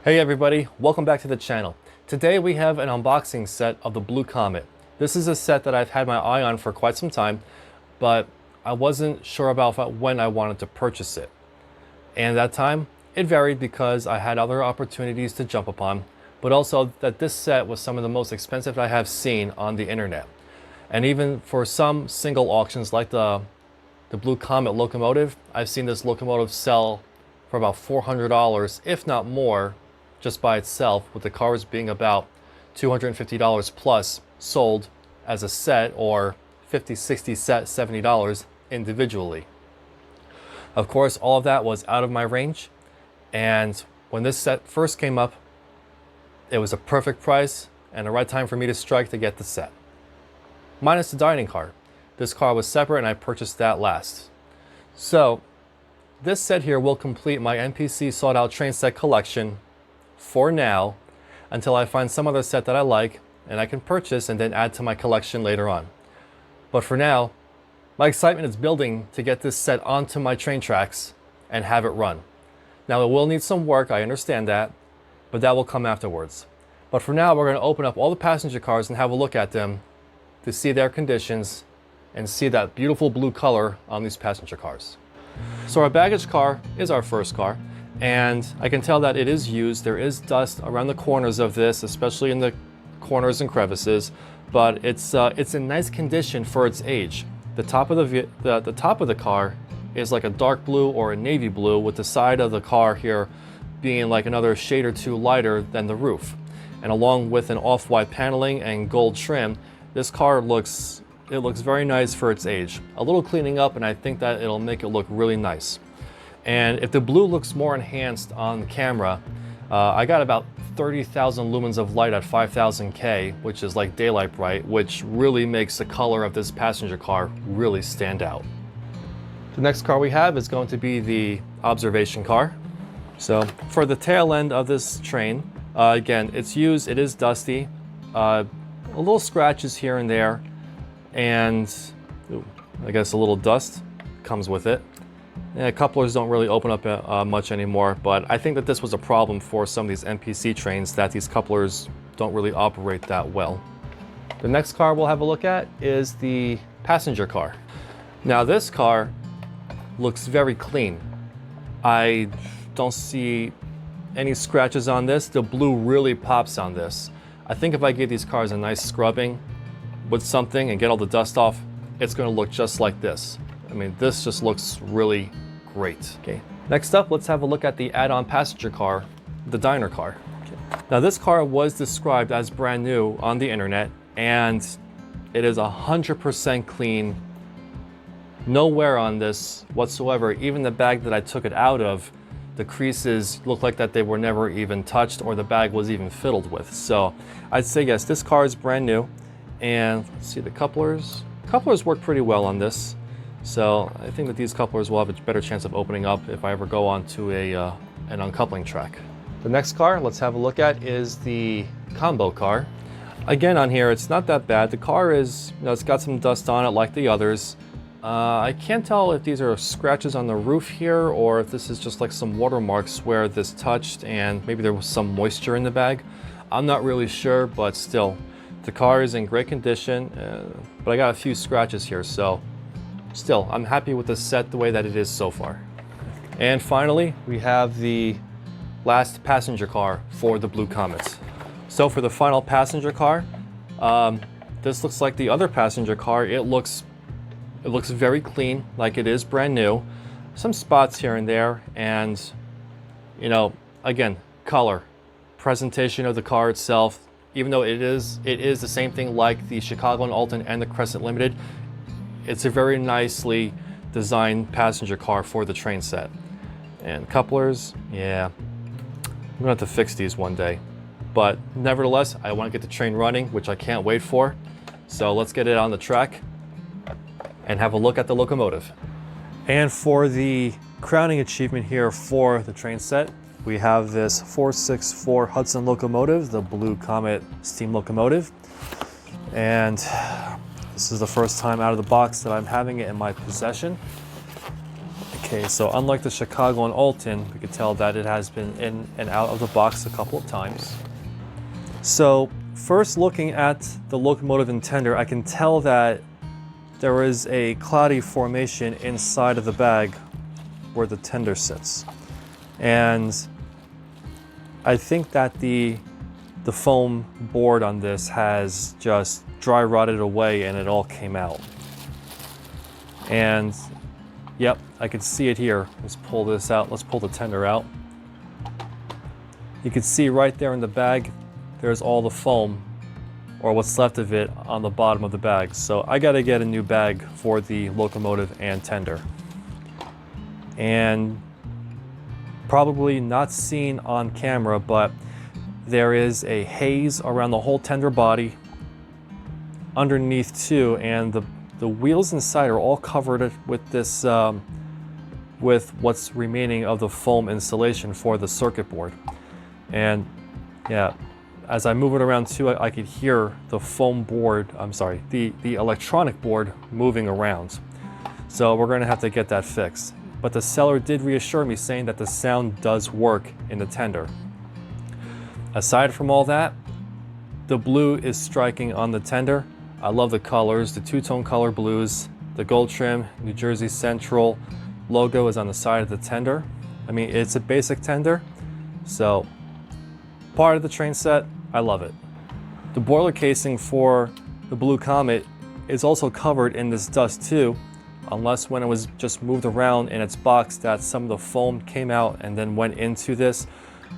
Hey everybody, welcome back to the channel. Today we have an unboxing set of the Blue Comet. This is a set that I've had my eye on for quite some time, but I wasn't sure about when I wanted to purchase it. And that time, it varied because I had other opportunities to jump upon, but also that this set was some of the most expensive I have seen on the internet. And even for some single auctions like the Blue Comet Locomotive, I've seen this locomotive sell for about $400, if not more, just by itself, with the cars being about $250 plus sold as a set, or $50, $60, $70 individually. Of course, all of that was out of my range, and when this set first came up, it was a perfect price and the right time for me to strike to get the set. Minus the dining car. This car was separate and I purchased that last. So this set here will complete my MPC sought out train set collection for now, until I find some other set that I like and I can purchase and then add to my collection later on. But for now, my excitement is building to get this set onto my train tracks and have it run. Now it will need some work, I understand that, but that will come afterwards. But for now, we're going to open up all the passenger cars and have a look at them to see their conditions and see that beautiful blue color on these passenger cars. So our baggage car is our first car, and I can tell that it is used. There is dust around the corners of this, especially in the corners and crevices, but it's in nice condition for its age. The top of the top of the car is like a dark blue or a navy blue, with the side of the car here being like another shade or two lighter than the roof. And along with an off-white paneling and gold trim, this car looks very nice for its age. A little cleaning up and I think that it'll make it look really nice. And if the blue looks more enhanced on the camera, I got about 30,000 lumens of light at 5000 K, which is like daylight bright, which really makes the color of this passenger car really stand out. The next car we have is going to be the observation car. So for the tail end of this train, again, it's used, it is dusty, a little scratches here and there, and I guess a little dust comes with it. Yeah, couplers don't really open up much anymore, but I think that this was a problem for some of these MPC trains, that these couplers don't really operate that well. The next car we'll have a look at is the passenger car. Now this car looks very clean. I don't see any scratches on this. The blue really pops on this. I think if I give these cars a nice scrubbing with something and get all the dust off, it's going to look just like this. I mean, this just looks really great. Okay. Next up, let's have a look at the add-on passenger car, the diner car. Okay. Now this car was described as brand new on the internet, and it is 100% clean. No wear on this whatsoever. Even the bag that I took it out of, the creases look like that they were never even touched, or the bag was even fiddled with. So I'd say yes, this car is brand new. And let's see, the couplers. Couplers work pretty well on this. So I think that these couplers will have a better chance of opening up if I ever go on to an uncoupling track. The next car let's have a look at is the combo car. Again, on here, it's not that bad. The car is, it's got some dust on it like the others. I can't tell if these are scratches on the roof here, or if this is just like some watermarks where this touched and maybe there was some moisture in the bag. I'm not really sure, but still, the car is in great condition, but I got a few scratches here, so still, I'm happy with the set the way that it is so far. And finally, we have the last passenger car for the Blue Comets. So for the final passenger car, this looks like the other passenger car. It looks very clean, like it is brand new. Some spots here and there, and again, color, presentation of the car itself. Even though it is the same thing like the Chicago and Alton and the Crescent Limited, it's a very nicely designed passenger car for the train set. And couplers, yeah, I'm gonna have to fix these one day. But nevertheless, I want to get the train running, which I can't wait for. So let's get it on the track and have a look at the locomotive. And for the crowning achievement here for the train set, we have this 464 Hudson locomotive, the Blue Comet steam locomotive. And this is the first time out of the box that I'm having it in my possession. Okay, so unlike the Chicago and Alton, we could tell that it has been in and out of the box a couple of times. So first looking at the locomotive and tender, I can tell that there is a cloudy formation inside of the bag where the tender sits. And I think that the foam board on this has just dry rotted away and it all came out. And yep, I can see it here. Let's pull this out. Let's pull the tender out. You can see right there in the bag, there's all the foam, or what's left of it, on the bottom of the bag. So I gotta get a new bag for the locomotive and tender. And probably not seen on camera, but there is a haze around the whole tender body, underneath too, and the wheels inside are all covered with this, with what's remaining of the foam insulation for the circuit board. And yeah, as I move it around too, I could hear the foam board, the electronic board moving around. So we're gonna have to get that fixed. But the seller did reassure me, saying that the sound does work in the tender. Aside from all that, the blue is striking on the tender. I love the colors, the two-tone color blues, the gold trim, New Jersey Central logo is on the side of the tender. I mean, it's a basic tender, so part of the train set, I love it. The boiler casing for the Blue Comet is also covered in this dust too, unless when it was just moved around in its box that some of the foam came out and then went into this.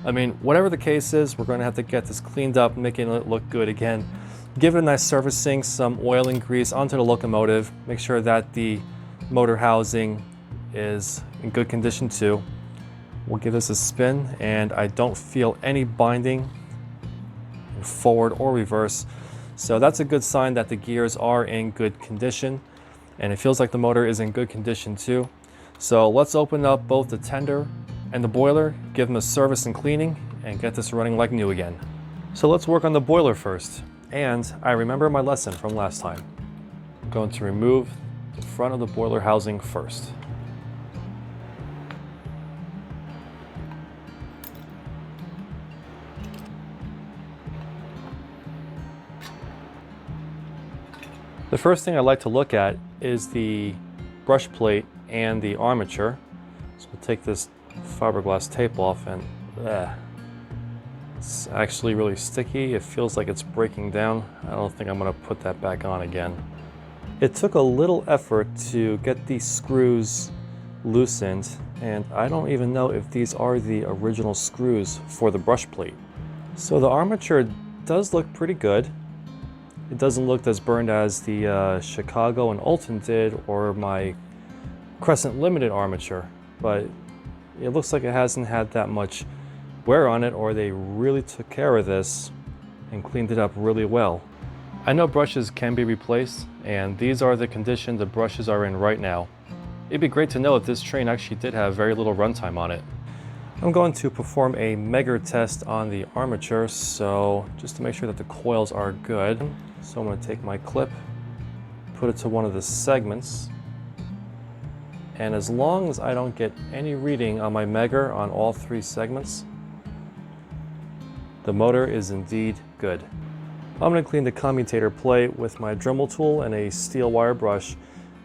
I mean, whatever the case is, we're going to have to get this cleaned up, making it look good again. Give it a nice servicing, some oil and grease onto the locomotive. Make sure that the motor housing is in good condition too. We'll give this a spin, and I don't feel any binding in forward or reverse. So that's a good sign that the gears are in good condition, and it feels like the motor is in good condition too. So let's open up both the tender and the boiler, give them a service and cleaning, and get this running like new again. So let's work on the boiler first. And I remember my lesson from last time. I'm going to remove the front of the boiler housing first. The first thing I like to look at is the brush plate and the armature. So we'll take this fiberglass tape off, and it's actually really sticky. It feels like it's breaking down. I don't think I'm going to put that back on again. It took a little effort to get these screws loosened, and I don't even know if these are the original screws for the brush plate. So the armature does look pretty good. It doesn't look as burned as the Chicago and Alton did, or my Crescent Limited armature, but it looks like it hasn't had that much wear on it, or they really took care of this and cleaned it up really well. I know brushes can be replaced, and these are the condition the brushes are in right now. It'd be great to know if this train actually did have very little runtime on it. I'm going to perform a Megger test on the armature, so just to make sure that the coils are good. So I'm going to take my clip, put it to one of the segments, and as long as I don't get any reading on my Megger on all three segments, the motor is indeed good. I'm going to clean the commutator plate with my Dremel tool and a steel wire brush.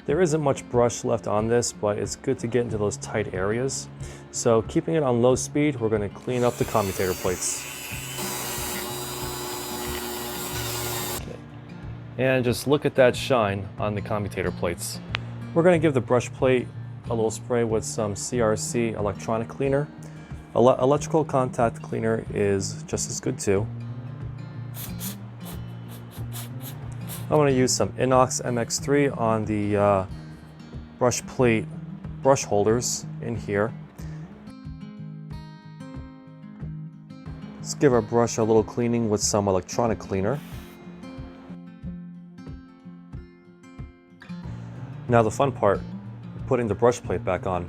There isn't much brush left on this, but it's good to get into those tight areas. So keeping it on low speed, we're going to clean up the commutator plates. Okay. And just look at that shine on the commutator plates. We're going to give the brush plate a little spray with some CRC electronic cleaner. Electrical contact cleaner is just as good too. I'm going to use some Inox MX3 on the brush plate brush holders in here. Let's give our brush a little cleaning with some electronic cleaner. Now the fun part, putting the brush plate back on.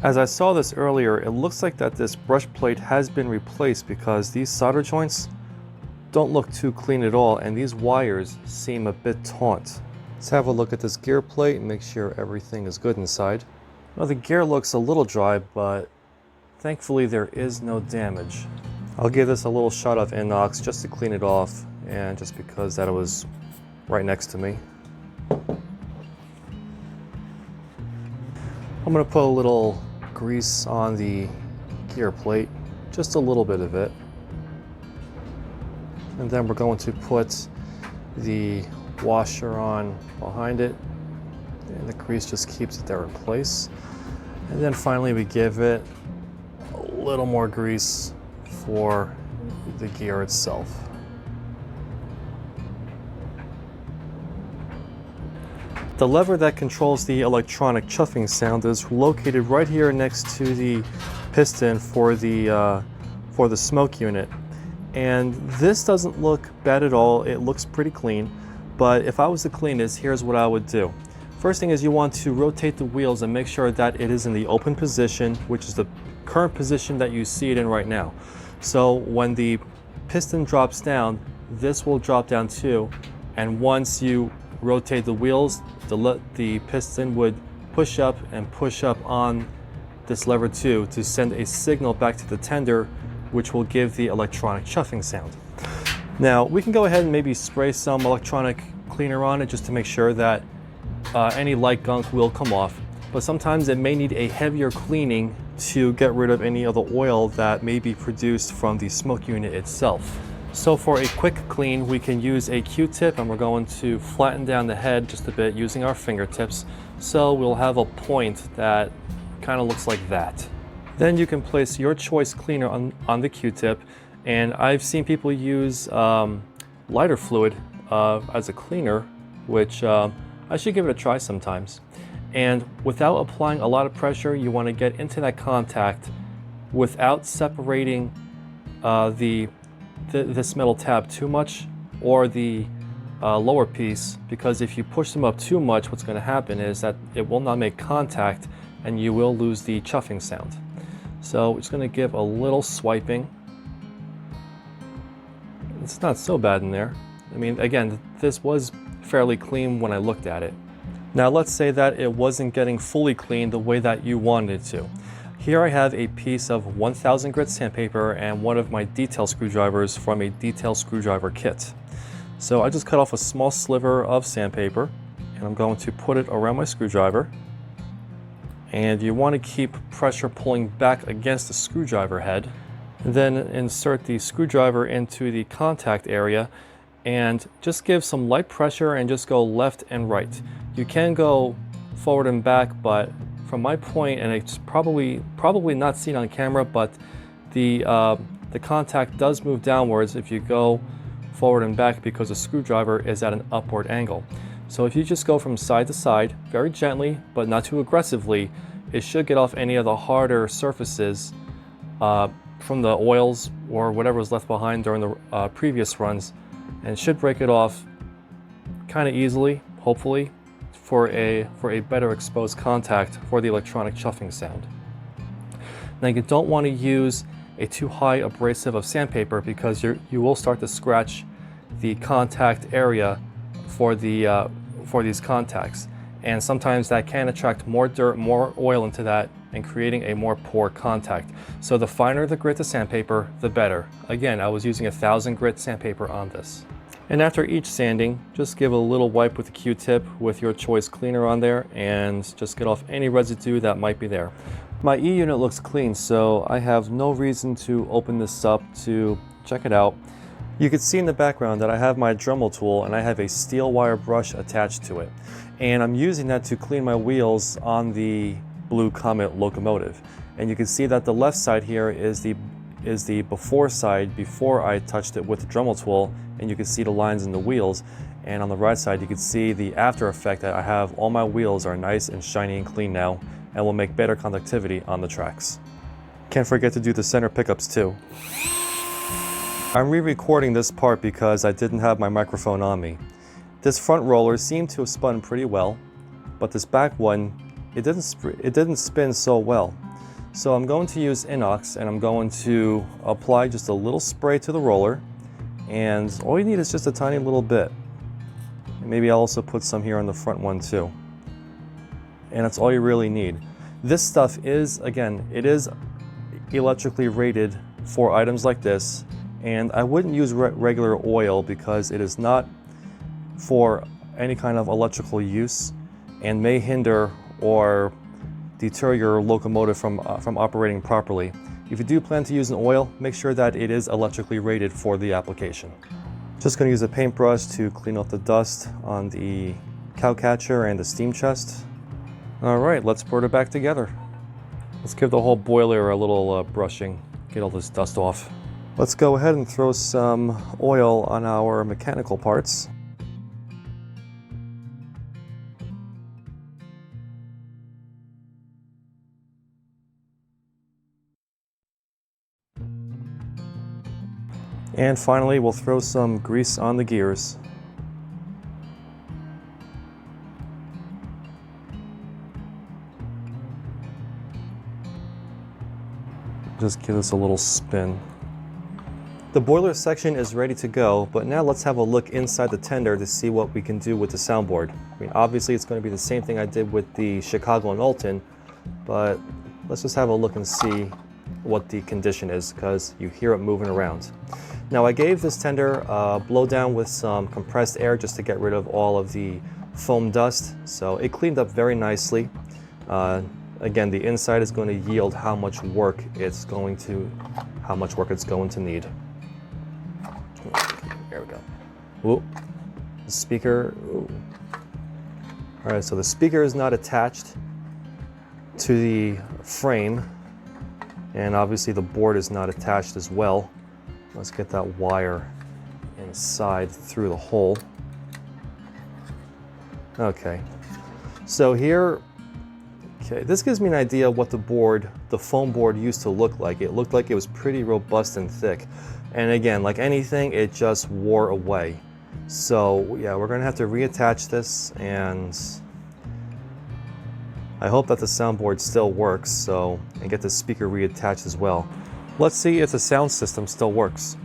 As I saw this earlier, it looks like that this brush plate has been replaced because these solder joints don't look too clean at all, and these wires seem a bit taut. Let's have a look at this gear plate and make sure everything is good inside. Well, the gear looks a little dry, but thankfully there is no damage. I'll give this a little shot of inox just to clean it off, and just because that it was right next to me. I'm going to put a little grease on the gear plate, just a little bit of it. And then we're going to put the washer on behind it, and the grease just keeps it there in place. And then finally we give it a little more grease for the gear itself. The lever that controls the electronic chuffing sound is located right here next to the piston for the smoke unit. And this doesn't look bad at all. It looks pretty clean, but if I was to clean this, here's what I would do. First thing is you want to rotate the wheels and make sure that it is in the open position, which is the current position that you see it in right now. So when the piston drops down, this will drop down too, and once you rotate the wheels, the piston would push up and push up on this lever too to send a signal back to the tender, which will give the electronic chuffing sound. Now we can go ahead and maybe spray some electronic cleaner on it just to make sure that any light gunk will come off, but sometimes it may need a heavier cleaning to get rid of any of the oil that may be produced from the smoke unit itself. So for a quick clean, we can use a Q-tip, and we're going to flatten down the head just a bit using our fingertips, so we'll have a point that kind of looks like that. Then you can place your choice cleaner on the Q-tip, and I've seen people use lighter fluid as a cleaner, which I should give it a try sometimes. And without applying a lot of pressure, you want to get into that contact without separating this metal tab too much, or the lower piece, because if you push them up too much, what's going to happen is that it will not make contact and you will lose the chuffing sound. So we're just going to give a little swiping. It's not so bad in there. I mean, again, this was fairly clean when I looked at it. Now let's say that it wasn't getting fully clean the way that you wanted it to. Here I have a piece of 1000 grit sandpaper and one of my detail screwdrivers from a detail screwdriver kit. So I just cut off a small sliver of sandpaper, and I'm going to put it around my screwdriver. And you want to keep pressure pulling back against the screwdriver head. Then insert the screwdriver into the contact area and just give some light pressure and just go left and right. You can go forward and back, but from my point, and it's probably not seen on camera, but the contact does move downwards if you go forward and back because the screwdriver is at an upward angle. So if you just go from side to side, very gently, but not too aggressively, it should get off any of the harder surfaces from the oils or whatever was left behind during the previous runs, and should break it off kind of easily, hopefully, for a better exposed contact for the electronic chuffing sound. Now you don't want to use a too high abrasive of sandpaper because you will start to scratch the contact area for these contacts, and sometimes that can attract more dirt, more oil into that, and creating a more poor contact. So the finer the grit the sandpaper, the better. Again, I was using 1000 grit sandpaper on this. And after each sanding, just give a little wipe with a Q-tip with your choice cleaner on there and just get off any residue that might be there. My E-unit looks clean, so I have no reason to open this up to check it out. You can see in the background that I have my Dremel tool and I have a steel wire brush attached to it. And I'm using that to clean my wheels on the Blue Comet Locomotive. And you can see that the left side here is the before side before I touched it with the Dremel tool, and you can see the lines in the wheels. And on the right side you can see the after effect that I have. All my wheels are nice and shiny and clean now, and will make better conductivity on the tracks. Can't forget to do the center pickups too. I'm re-recording this part because I didn't have my microphone on me. This front roller seemed to have spun pretty well, but this back one, it didn't spin so well. So I'm going to use inox, and I'm going to apply just a little spray to the roller And all you need is just a tiny little bit. And maybe I'll also put some here on the front one too. And that's all you really need. This stuff is, again, it is electrically rated for items like this. And I wouldn't use regular oil because it is not for any kind of electrical use and may hinder or deter your locomotive from operating properly. If you do plan to use an oil, make sure that it is electrically rated for the application. Just going to use a paintbrush to clean off the dust on the cowcatcher and the steam chest. All right, let's put it back together. Let's give the whole boiler a little brushing, get all this dust off. Let's go ahead and throw some oil on our mechanical parts. And finally, we'll throw some grease on the gears. Just give this a little spin. The boiler section is ready to go, but now let's have a look inside the tender to see what we can do with the soundboard. I mean, obviously it's going to be the same thing I did with the Chicago and Alton, but let's just have a look and see what the condition is, because you hear it moving around. Now I gave this tender a blow down with some compressed air just to get rid of all of the foam dust, so it cleaned up very nicely. Again, the inside is going to yield how much work it's going to need. There we go. Ooh, the speaker. Ooh. All right, so the speaker is not attached to the frame, and obviously the board is not attached as well. Let's get that wire inside through the hole. Okay, so here, okay, this gives me an idea of what the foam board used to look like. It looked like it was pretty robust and thick. And again, like anything, it just wore away. So yeah, we're gonna have to reattach this, and I hope that the soundboard still works, and get the speaker reattached as well. Let's see if the sound system still works.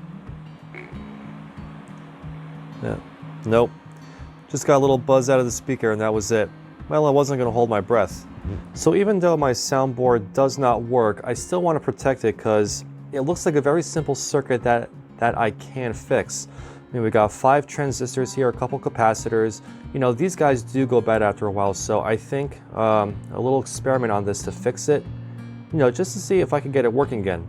Yeah. Nope. Just got a little buzz out of the speaker and that was it. Well, I wasn't going to hold my breath. So even though my soundboard does not work, I still want to protect it because it looks like a very simple circuit that I can fix. I mean, we got 5 transistors here, a couple capacitors. You know, these guys do go bad after a while, so I think a little experiment on this to fix it, you know, just to see if I can get it working again.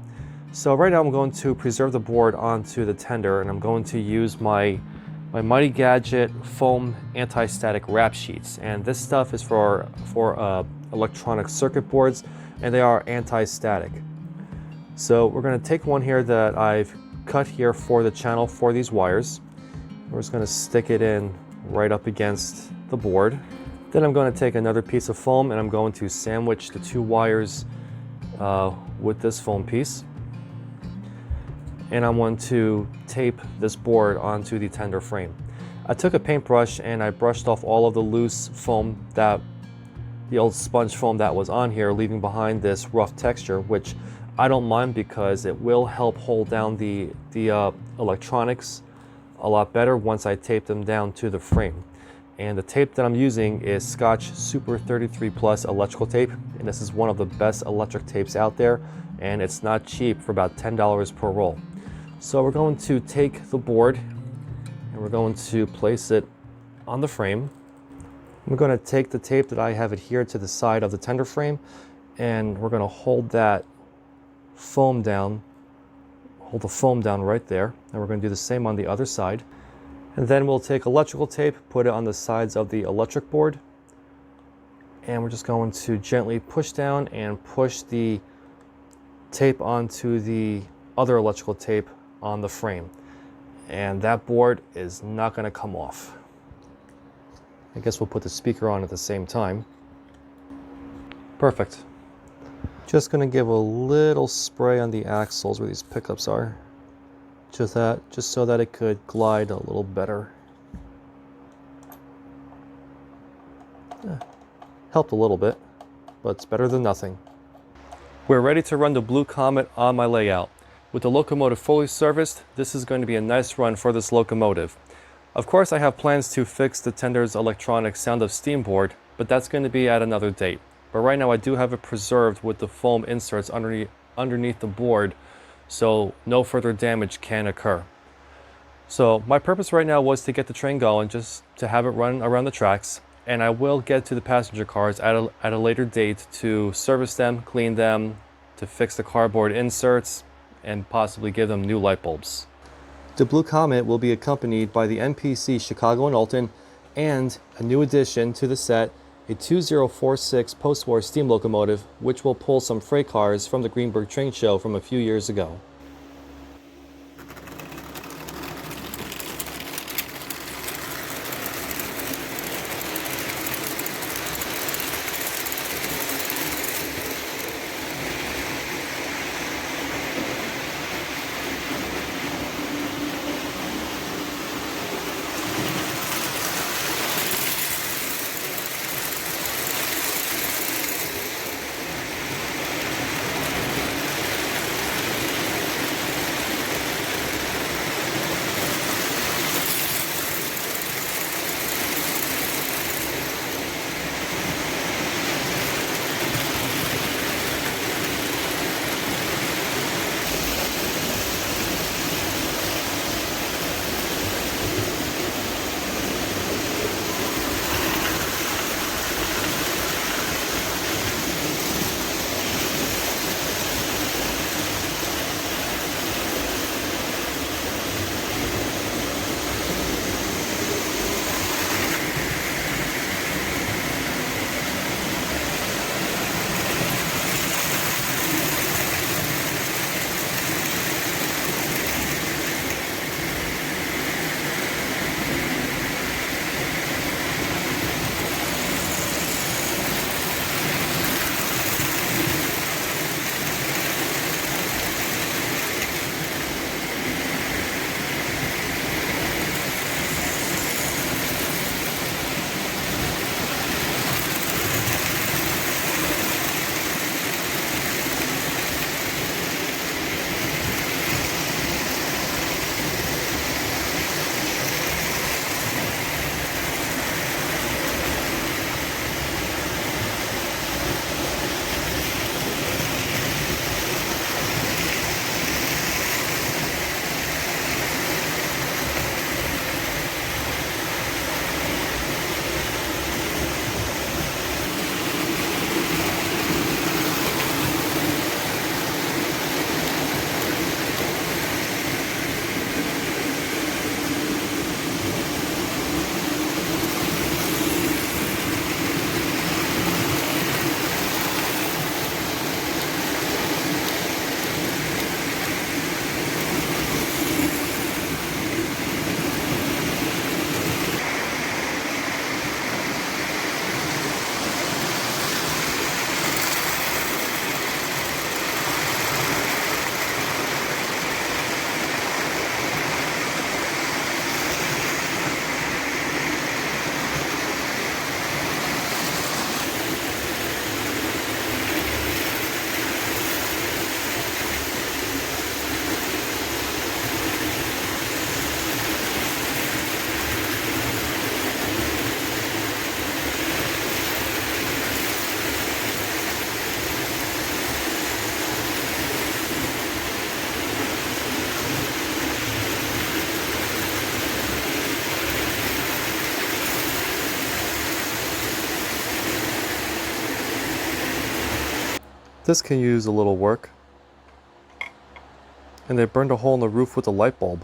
So right now I'm going to preserve the board onto the tender, and I'm going to use my Mighty Gadget foam anti-static wrap sheets. And this stuff is for electronic circuit boards, and they are anti-static. So we're going to take one here that I've cut here for the channel for these wires. We're just going to stick it in right up against the board. Then I'm going to take another piece of foam and I'm going to sandwich the 2 wires with this foam piece. And I'm going to tape this board onto the tender frame. I took a paintbrush and I brushed off all of the loose foam, the old sponge foam that was on here, leaving behind this rough texture, which I don't mind because it will help hold down the electronics a lot better once I tape them down to the frame. And the tape that I'm using is Scotch Super 33 Plus electrical tape, and this is one of the best electric tapes out there, and it's not cheap, for about $10 per roll. So we're going to take the board and we're going to place it on the frame. We're going to take the tape that I have adhered to the side of the tender frame, and we're going to hold that foam down, hold the foam down right there, and we're going to do the same on the other side. And then we'll take electrical tape, put it on the sides of the electric board, and we're just going to gently push down and push the tape onto the other electrical tape on the frame. And that board is not going to come off. I guess we'll put the speaker on at the same time. Perfect. Just going to give a little spray on the axles where these pickups are. Just so that it could glide a little better. Yeah, helped a little bit, but it's better than nothing. We're ready to run the Blue Comet on my layout. With the locomotive fully serviced, this is going to be a nice run for this locomotive. Of course, I have plans to fix the tender's electronic sound of steam board, but that's going to be at another date. But right now I do have it preserved with the foam inserts underneath the board, so no further damage can occur. So my purpose right now was to get the train going, just to have it run around the tracks, and I will get to the passenger cars at a later date to service them, clean them, to fix the cardboard inserts, and possibly give them new light bulbs. The Blue Comet will be accompanied by the MPC Chicago and Alton, and a new addition to the set, a 2046 Postwar steam locomotive, which will pull some freight cars from the Greenberg train show from a few years ago. This can use a little work. And they burned a hole in the roof with a light bulb.